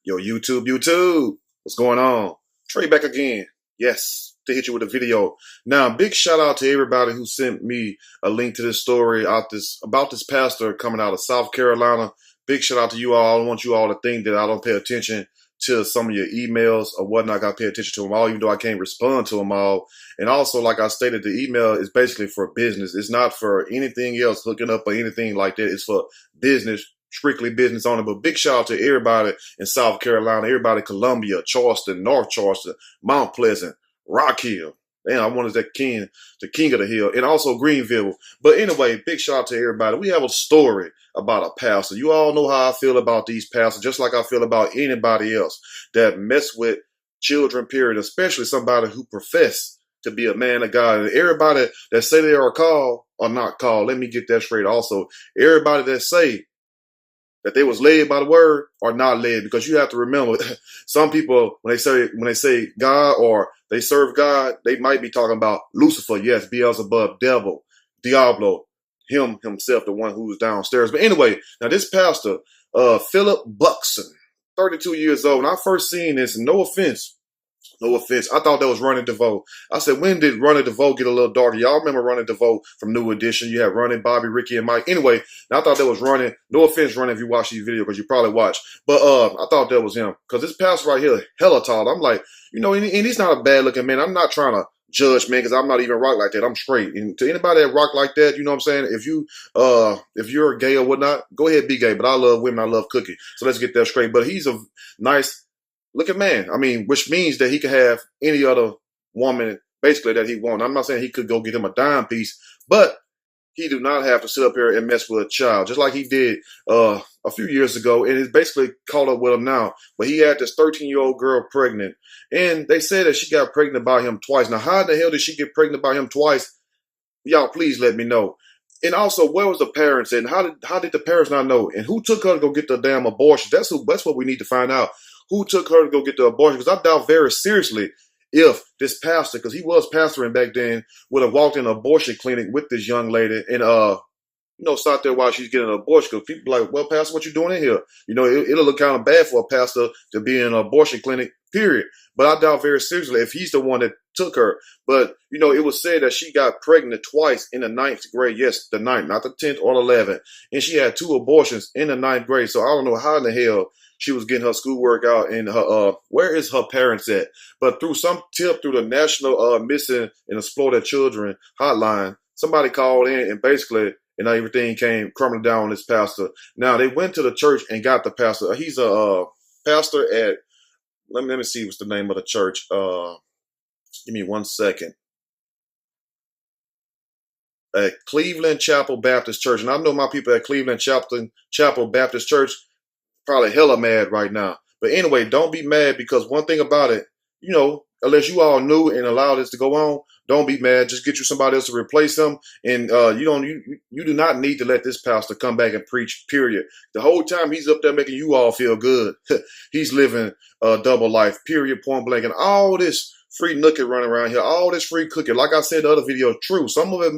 Yo, YouTube, what's going on? Trey back again. Yes, to hit you with a video. Now, big shout out to everybody who sent me a link to this story about this pastor coming out of South Carolina. Big shout out to you all. I don't want you all to think that I don't pay attention to some of your emails or whatnot. I got to pay attention to them all, even though I can't respond to them all. And also, like I stated, the email is basically for business. It's not for anything else, hooking up or anything like that. It's for business. Strictly business on it, but big shout out to everybody in South Carolina, everybody in Columbia, Charleston, North Charleston, Mount Pleasant, Rock Hill. Damn, I wanted that the king of the hill, and also Greenville. But anyway, big shout out to everybody. We have a story about a pastor. You all know how I feel about these pastors, just like I feel about anybody else that mess with children, period, especially somebody who profess to be a man of God. And everybody that say they are called or not called, let me get that straight also. Everybody that say that they was led by the word or not led, because you have to remember, some people when they say God or they serve God, they might be talking about Lucifer, yes, Beelzebub, devil, Diablo, himself, the one who was downstairs. But anyway, now this pastor, Philip Buxton, 32 years old. When I first seen this, and no offense, I thought that was Ronnie DeVoe. I said, when did Ronnie DeVoe get a little darker? Y'all remember Ronnie DeVoe from New Edition? You had Ronnie, Bobby, Ricky, and Mike. Anyway, I thought that was Ronnie. No offense, Ronnie, if you watch these videos, because you probably watch. But I thought that was him. Because this pastor right here, hella tall. I'm like, and he's not a bad looking man. I'm not trying to judge, man, because I'm not even rock like that. I'm straight. And to anybody that rock like that, you know what I'm saying? If you're gay or whatnot, go ahead, be gay. But I love women. I love cooking. So let's get that straight. But he's a nice looking man. I mean, which means that he could have any other woman basically that he wants. I'm not saying he could go get him a dime piece, but he do not have to sit up here and mess with a child, just like he did a few years ago, and it's basically caught up with him now. But he had this 13-year-old girl pregnant, and they said that she got pregnant by him twice. Now, how the hell did she get pregnant by him twice? Y'all, please let me know. And also, where was the parents at? And how did the parents not know? And who took her to go get the damn abortion? That's what we need to find out. Who took her to go get the abortion? Because I doubt very seriously if this pastor, because he was pastoring back then, would have walked in an abortion clinic with this young lady and sat there while she's getting an abortion. Because people are like, well, pastor, what you doing in here? It'll look kind of bad for a pastor to be in an abortion clinic, period. But I doubt very seriously if he's the one that took her. But, it was said that she got pregnant twice in the 9th grade. Yes, the 9th, not the 10th or the 11th. And she had 2 abortions in the 9th grade. So I don't know how in the hell she was getting her schoolwork out, and where is her parents at? But through some tip through the National Missing and Exploited Children hotline, somebody called in and basically, everything came crumbling down on this pastor. Now they went to the church and got the pastor. He's a pastor at, let me see what's the name of the church. Give me 1 second. At Cleveland Chapel Baptist Church, and I know my people at Cleveland Chapel Baptist Church probably hella mad right now. But anyway, don't be mad, because one thing about it, unless you all knew and allowed this to go on, don't be mad. Just get you somebody else to replace them. And you do not need to let this pastor come back and preach, period. The whole time he's up there making you all feel good. He's living a double life, period, point blank. And all this free nookie running around here, all this free cooking. Like I said in the other video, true. Some of it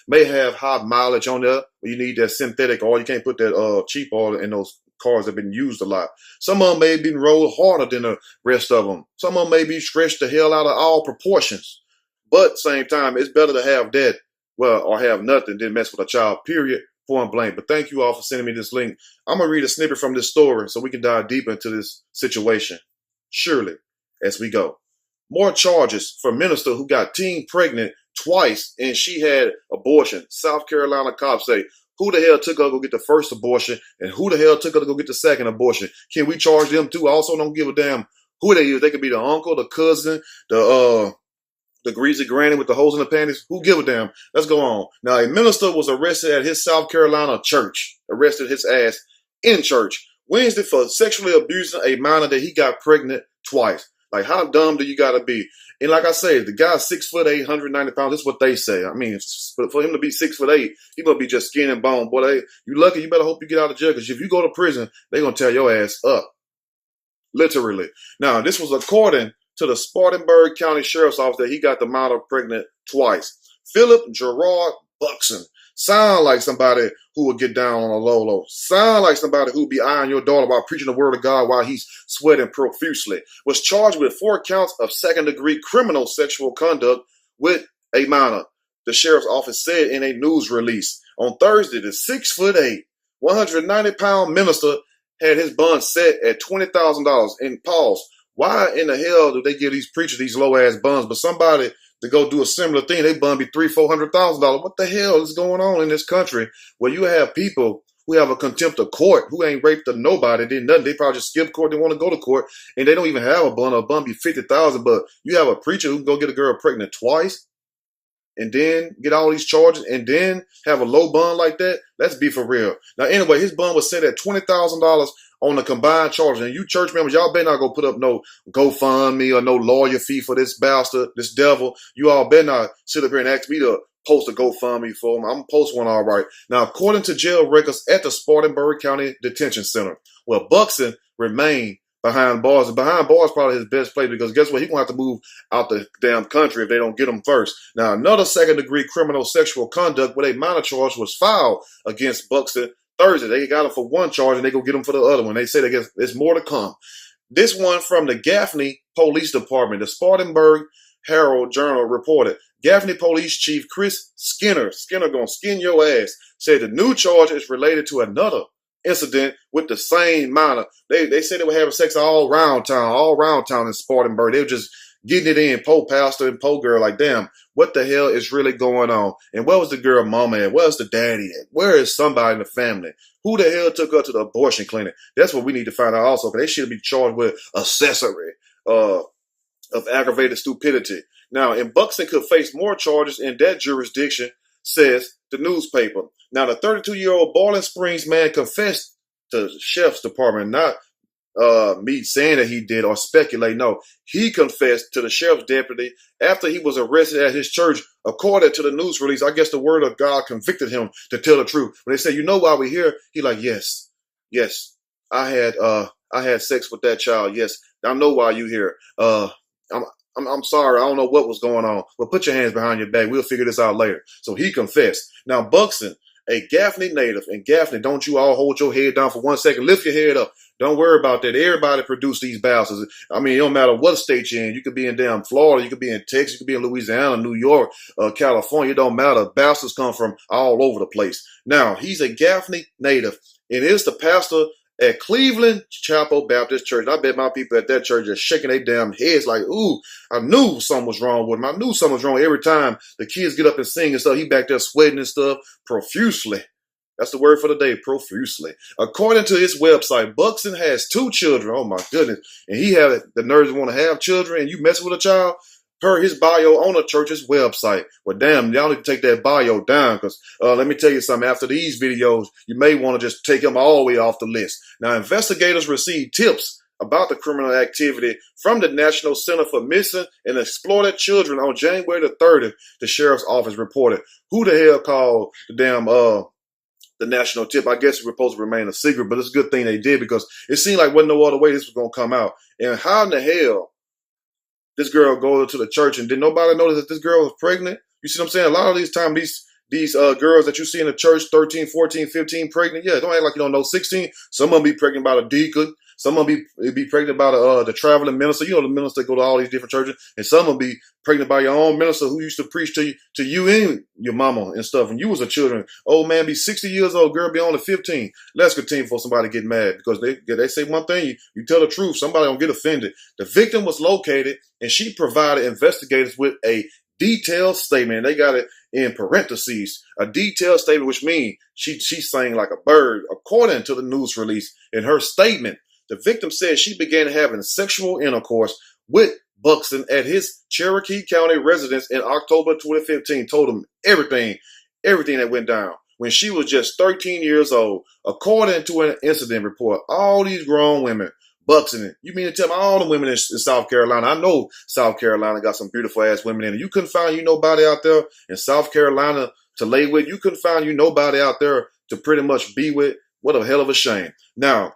may have high mileage on there. You need that synthetic oil. You can't put that cheap oil in those cars that have been used a lot. Some of them may have been rolled harder than the rest of them. Some of them may be stretched the hell out of all proportions. But at the same time, it's better to have that, or have nothing than mess with a child, period, point blank. But thank you all for sending me this link. I'm going to read a snippet from this story so we can dive deeper into this situation. Surely, as we go. More charges for minister who got teen pregnant twice and she had abortion. South Carolina cops say, who the hell took her to go get the first abortion, and who the hell took her to go get the second abortion? Can we charge them too? I also don't give a damn who they is. They could be the uncle, the cousin, the greasy granny with the holes in the panties. Who give a damn? Let's go on. Now, a minister was arrested at his South Carolina church. Arrested his ass in church Wednesday for sexually abusing a minor that he got pregnant twice. Like, how dumb do you got to be? And like I say, the guy's 6'8", 190 pounds. That's what they say. I mean, for him to be 6'8", he gonna be just skin and bone. Boy, you lucky. You better hope you get out of jail, because if you go to prison, they gonna tear your ass up, literally. Now, this was according to the Spartanburg County Sheriff's Office that he got the minor pregnant twice. Philip Gerard Buxton Sound like somebody who would get down on a low. Sound like somebody who would be eyeing your daughter while preaching the word of God while he's sweating profusely. Was charged with 4 counts of second-degree criminal sexual conduct with a minor. The sheriff's office said in a news release. On Thursday, the 6'8", 190-pound minister had his bond set at $20,000. And pause. Why in the hell do they give these preachers these low-ass bonds? But somebody to go do a similar thing, they bond be $300,000-$400,000. What the hell is going on in this country where you have people who have a contempt of court, who ain't raped of nobody, did nothing. They probably just skip court, they want to go to court, and they don't even have a bond. A bond be $50,000, but you have a preacher who can go get a girl pregnant twice and then get all these charges and then have a low bond like that. Let's be for real. Now, anyway, his bond was set at $20,000 on the combined charges. And you church members, y'all better not go put up no GoFundMe or no lawyer fee for this bastard, this devil. You all better not sit up here and ask me to post a GoFundMe for him. I'm going to post one all right. Now, according to jail records at the Spartanburg County Detention Center, well, Buxton remained behind bars. And behind bars probably his best play because guess what? He's going to have to move out the damn country if they don't get him first. Now, another second-degree criminal sexual conduct with a minor charge was filed against Buxton Thursday. They got him for one charge and they go get him for the other one. They say they guess there's more to come. This one from the Gaffney Police Department. The Spartanburg Herald Journal reported Gaffney Police Chief Chris Skinner gonna skin your ass, said the new charge is related to another incident with the same minor. They said they were having sex all around town in Spartanburg. They were just getting it in, po pastor and po girl. Like, damn, what the hell is really going on? And where was the girl mama at? Where's the daddy at? Where is somebody in the family? Who the hell took her to the abortion clinic? That's what we need to find out also, because they should be charged with accessory of aggravated stupidity. Now, and Buxton could face more charges in that jurisdiction, says the newspaper. Now, the 32-year-old Bowling Springs man confessed to the sheriff's department, not me saying that he did or speculate. No, he confessed to the sheriff's deputy after he was arrested at his church. According to the news release, I guess the word of God convicted him to tell the truth. When they say, you know why we're here? He like, yes, I had sex with that child. Yes, I know why you here. I'm sorry. I don't know what was going on, but put your hands behind your back. We'll figure this out later. So he confessed. Now, Buxton, a Gaffney native, and Gaffney, don't you all hold your head down for 1 second. Lift your head up. Don't worry about that. Everybody produced these bastards. I mean, it don't matter what state you're in. You could be in damn Florida. You could be in Texas. You could be in Louisiana, New York, California. It don't matter. Bastards come from all over the place. Now, he's a Gaffney native and is the pastor at Cleveland Chapel Baptist Church. I bet my people at that church are shaking their damn heads like, ooh, I knew something was wrong with him. I knew something was wrong. Every time the kids get up and sing and stuff, he back there sweating and stuff profusely. That's the word for the day, profusely. According to his website, Buxton has 2 children. Oh, my goodness. And he had the nerves to want to have children, and you mess with a child? Per his bio on the church's website. Well, damn, y'all need to take that bio down because let me tell you something. After these videos, you may want to just take them all the way off the list. Now, investigators received tips about the criminal activity from the National Center for Missing and Exploited Children on January the 30th, the sheriff's office reported. Who the hell called the damn the national tip? I guess it's supposed to remain a secret, but it's a good thing they did because it seemed like wasn't no other way this was going to come out. And how in the hell this girl go to the church and did nobody notice that this girl was pregnant? You see what I'm saying? A lot of these times, these girls that you see in the church, 13, 14, 15, pregnant. Yeah, don't act like you don't know. 16, some of them be pregnant by a deacon. Some of them be pregnant by the traveling minister. You know, the minister go to all these different churches. And some of them be pregnant by your own minister who used to preach to you and your mama and stuff. And you was a children. Old man be 60 years old. Girl be only 15. Let's continue before somebody get mad. Because they say one thing, you tell the truth, somebody don't get offended. The victim was located and she provided investigators with a detailed statement. They got it in parentheses. A detailed statement, which means she sang like a bird. According to the news release, in her statement, the victim said she began having sexual intercourse with Buxton at his Cherokee County residence in October 2015. Told him everything that went down when she was just 13 years old. According to an incident report, all these grown women, Buxton, you mean to tell me all the women in South Carolina? I know South Carolina got some beautiful ass women in it. You couldn't find nobody out there in South Carolina to lay with. You couldn't find nobody out there to pretty much be with. What a hell of a shame. Now,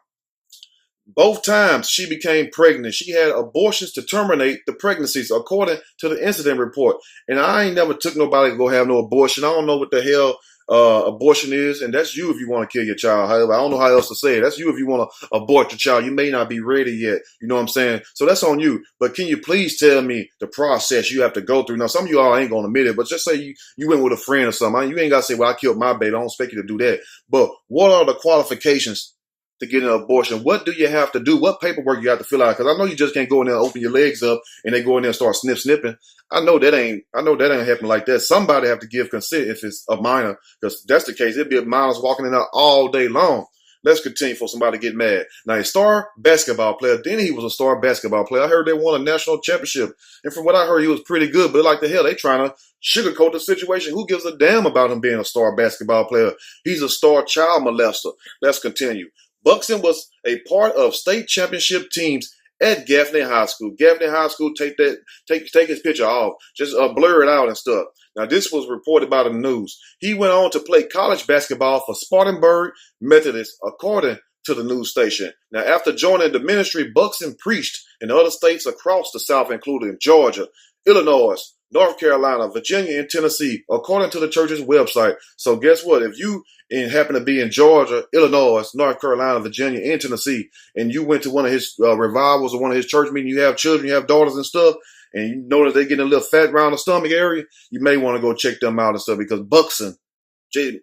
both times she became pregnant, she had abortions to terminate the pregnancies, according to the incident report. And I ain't never took nobody to go have no abortion. I don't know what the hell abortion is, and that's you if you want to kill your child. However, I don't know how else to say it. That's you if you want to abort your child. You may not be ready yet. You know what I'm saying? So that's on you. But can you please tell me the process you have to go through? Now, some of you all ain't going to admit it, but just say you went with a friend or something. You ain't got to say, well, I killed my baby. I don't expect you to do that. But what are the qualifications to get an abortion? What do you have to do? What paperwork you have to fill out? Because I know you just can't go in there and open your legs up and they go in there and start snipping. I know that ain't happening like that. Somebody have to give consent if it's a minor, because that's the case. It'd be a minor walking in there all day long. Let's continue for somebody to get mad. Now, a star basketball player, then he was a star basketball player. I heard they won a national championship. And from what I heard, he was pretty good. But like the hell, they trying to sugarcoat the situation. Who gives a damn about him being a star basketball player? He's a star child molester. Let's continue. Buxton was a part of state championship teams at Gaffney High School. Gaffney High School, take his picture off. Just blur it out and stuff. Now, this was reported by the news. He went on to play college basketball for Spartanburg Methodist, according to the news station. Now, after joining the ministry, Buxton preached in other states across the South, including Georgia, Illinois, North Carolina, Virginia, and Tennessee, according to the church's website. So guess what? If you happen to be in Georgia, Illinois, North Carolina, Virginia, and Tennessee, and you went to one of his revivals or one of his church meetings, you have children, you have daughters and stuff, and you notice they're getting a little fat around the stomach area, you may want to go check them out and stuff, because Buxton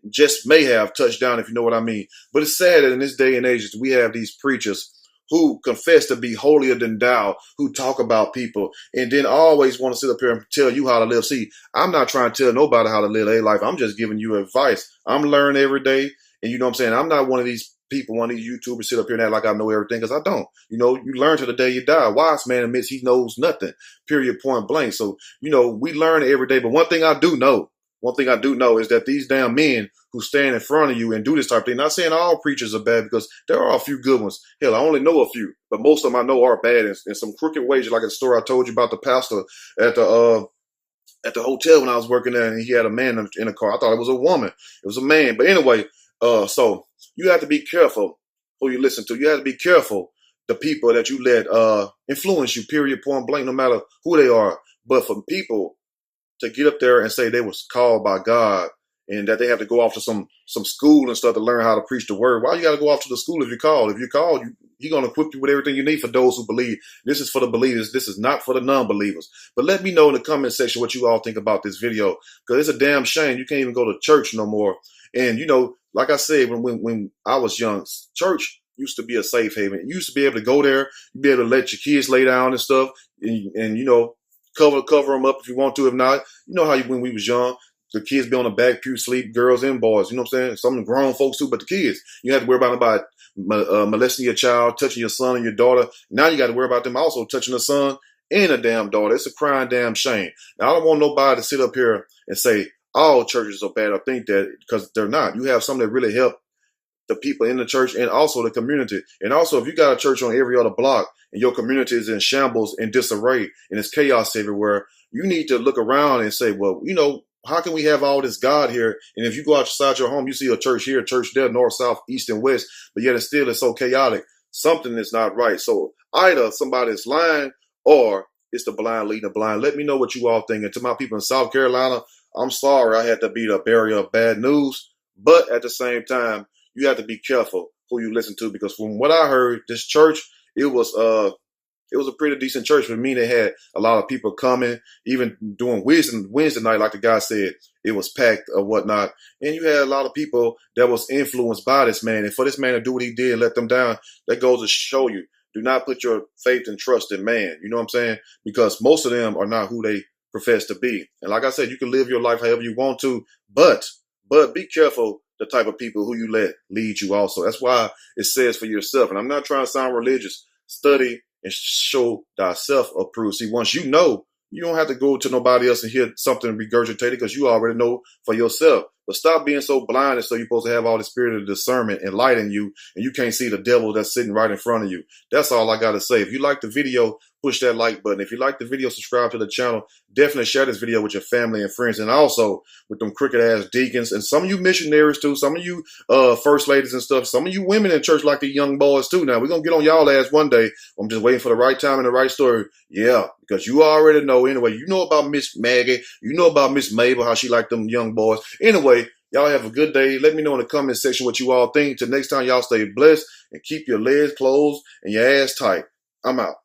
just may have touched down, if you know what I mean. But it's sad that in this day and age, we have these preachers who confess to be holier than thou, who talk about people, and then always want to sit up here and tell you how to live. See, I'm not trying to tell nobody how to live their life. I'm just giving you advice. I'm learning every day, and you know what I'm saying? I'm not one of these people, one of these YouTubers sit up here and act like I know everything, because I don't. You know, you learn to the day you die. A wise man admits he knows nothing, period, point blank. So, you know, we learn every day. But one thing I do know is that these damn men who stand in front of you and do this type of thing, not saying all preachers are bad, because there are a few good ones. Hell, I only know a few, but most of them I know are bad in some crooked ways. Like the story I told you about the pastor at the hotel when I was working there, and he had a man in a car. I thought it was a woman. It was a man. But anyway, so you have to be careful who you listen to. You have to be careful the people that you let influence you, period, point blank, no matter who they are. But for people to get up there and say they was called by God and that they have to go off to some school and stuff to learn how to preach the word. Why you got to go off to the school if you're called? If you're called, he's going to equip you with everything you need for those who believe. This is for the believers. This is not for the non-believers. But let me know in the comment section what you all think about this video, because it's a damn shame you can't even go to church no more. And, you know, like I said, when I was young, church used to be a safe haven. You used to be able to go there, you'd be able to let your kids lay down and stuff, and you know, cover them up if you want to. If not, you know how when we was young, the kids be on the back pew sleep, girls and boys. You know what I'm saying? Some of the grown folks too, but the kids, you have to worry about molesting your child, touching your son and your daughter. Now you got to worry about them also touching a son and a damn daughter. It's a crying damn shame. Now, I don't want nobody to sit up here and say all churches are bad or think that, because they're not. You have some that really help the people in the church and also the community. And also, if you got a church on every other block and your community is in shambles and disarray and it's chaos everywhere, you need to look around and say, well, you know, how can we have all this God here? And if you go outside your home, you see a church here, a church there, north, south, east, and west, but yet it's so chaotic. Something is not right. So either somebody's lying or it's the blind leading the blind. Let me know what you all think. And to my people in South Carolina, I'm sorry I had to be the bearer of bad news. But at the same time, you have to be careful who you listen to, because from what I heard, this church, it was a pretty decent church. For me, they had a lot of people coming, even doing Wednesday night, like the guy said, it was packed or whatnot. And you had a lot of people that was influenced by this man. And for this man to do what he did, let them down, that goes to show you, do not put your faith and trust in man. You know what I'm saying? Because most of them are not who they profess to be. And like I said, you can live your life however you want to, but be careful the type of people who you let lead you also. That's why it says for yourself. And I'm not trying to sound religious. Study and show thyself approved. See, once you know, you don't have to go to nobody else and hear something regurgitated, because you already know for yourself. But stop being so blind, and so you're supposed to have all the spirit of discernment and light in you, and you can't see the devil that's sitting right in front of you. That's all I got to say. If you like the video, push that like button. If you like the video, subscribe to the channel. Definitely share this video with your family and friends, and also with them crooked ass deacons and some of you missionaries too, some of you first ladies and stuff, some of you women in church like the young boys too. Now we're gonna get on y'all ass one day. I'm just waiting for the right time and the right story. Yeah, because you already know anyway. You know about Miss Maggie, you know about Miss Mabel, how she like them young boys. Anyway, Y'all have a good day. Let me know in the comment section what you all think. Till next time, y'all stay blessed and keep your legs closed and your ass tight. I'm out.